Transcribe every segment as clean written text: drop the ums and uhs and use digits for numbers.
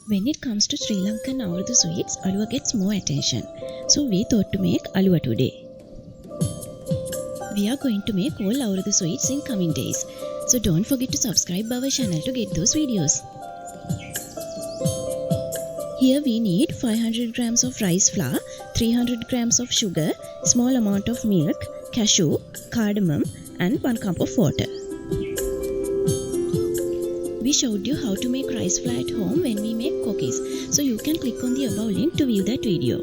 When it comes to Sri Lankan Avurudhu sweets, Aluwa gets more attention. So we thought to make Aluwa today. We are going to make all Avurudhu sweets in coming days. So don't forget to subscribe our channel to get those videos. Here we need 500 grams of rice flour, 300 grams of sugar, small amount of milk, cashew, cardamom and 1 cup of water. We showed you how to make rice flour at home when we make cookies, so you can click on the above link to view that video.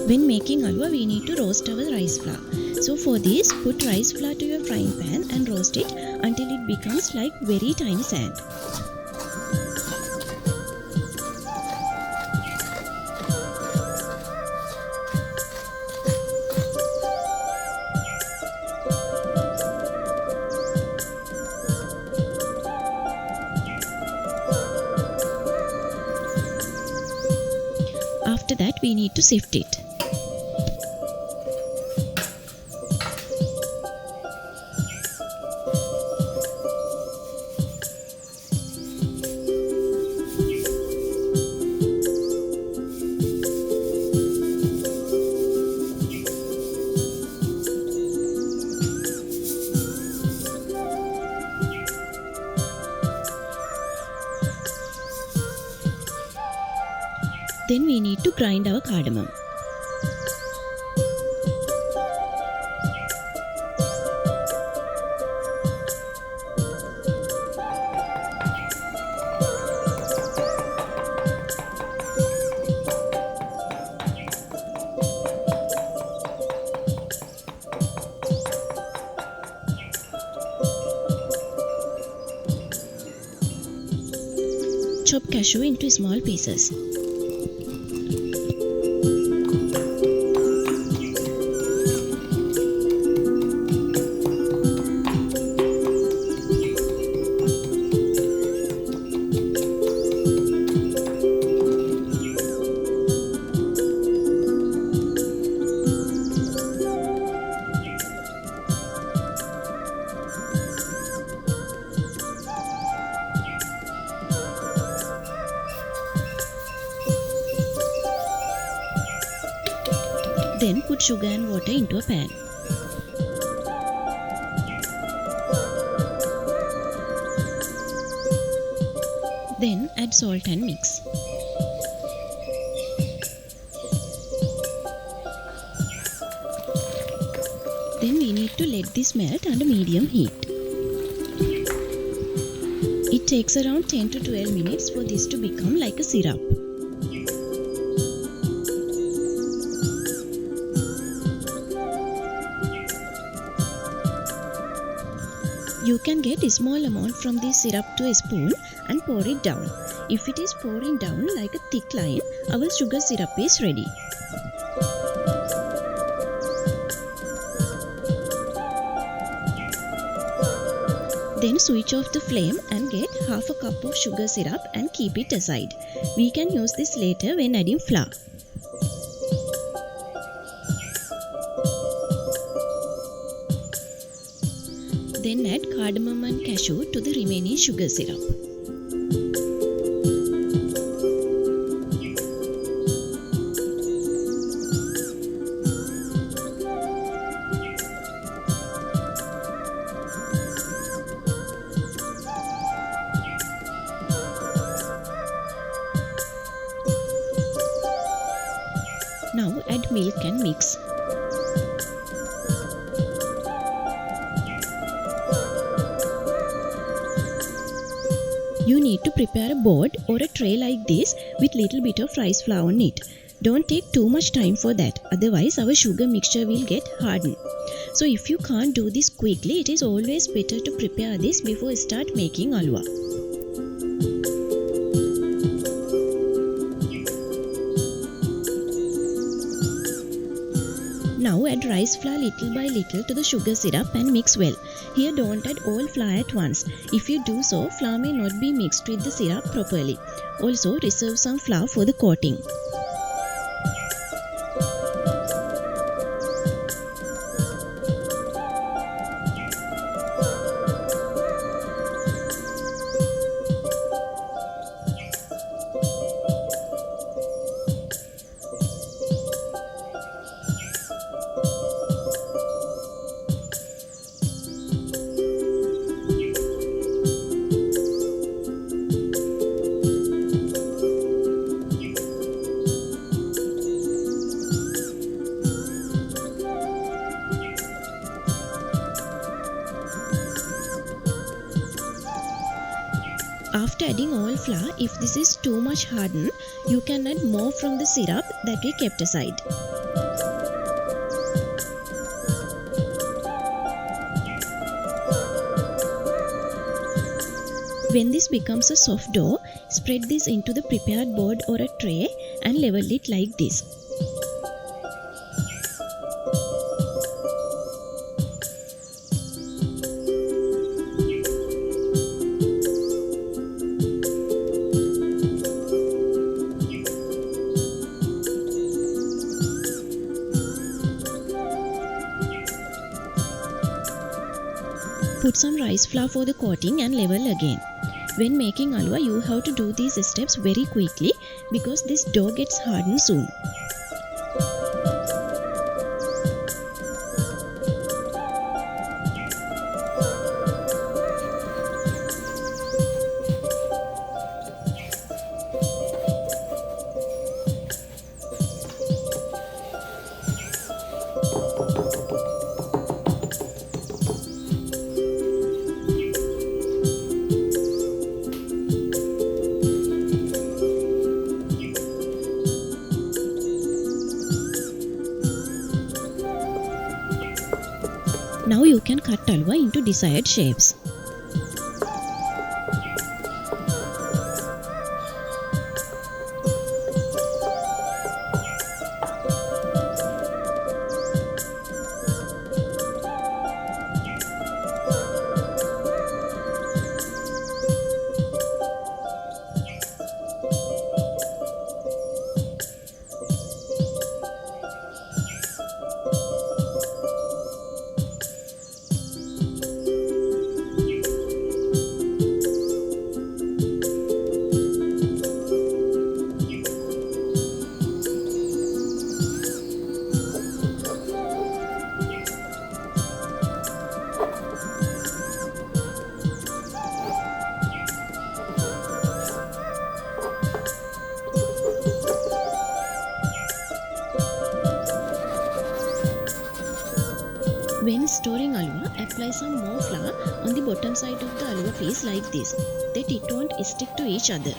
When making Aluwa, we need to roast our rice flour. So for this, put rice flour to your frying pan and roast it until it becomes like very tiny sand. After that, we need to sift it. Then we need to grind our cardamom. Chop cashew into small pieces. Then put sugar and water into a pan. Then add salt and mix. Then we need to let this melt under medium heat. It takes around 10 to 12 minutes for this to become like a syrup. You can get a small amount from this syrup to a spoon and pour it down. If it is pouring down like a thick line, our sugar syrup is ready. Then switch off the flame and get half a cup of sugar syrup and keep it aside. We can use this later when adding flour. Then add cardamom and cashew to the remaining sugar syrup. Now add milk and mix. You need to prepare a board or a tray like this with little bit of rice flour on it. Don't take too much time for that, otherwise our sugar mixture will get hardened. So if you can't do this quickly, it is always better to prepare this before you start making Aluwa. Now add rice flour little by little to the sugar syrup and mix well. Here don't add all flour at once. If you do so, flour may not be mixed with the syrup properly. Also reserve some flour for the coating. After adding all flour, if this is too much hardened, you can add more from the syrup that we kept aside. When this becomes a soft dough, spread this into the prepared board or a tray and level it like this. Put some rice flour for the coating and level again. When making Aluwa, you have to do these steps very quickly because this dough gets hardened soon. Now you can cut Aluwa into desired shapes. When storing Aluwa, apply some more flour on the bottom side of the Aluwa piece like this, that it won't stick to each other.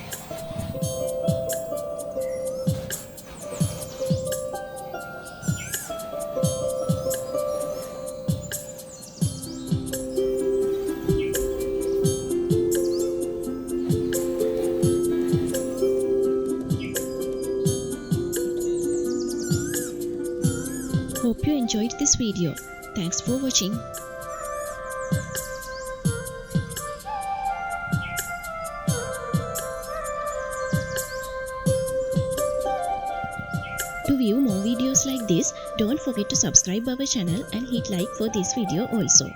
Hope you enjoyed this video. Thanks for watching. To view more videos like this, don't forget to subscribe our channel and hit like for this video also.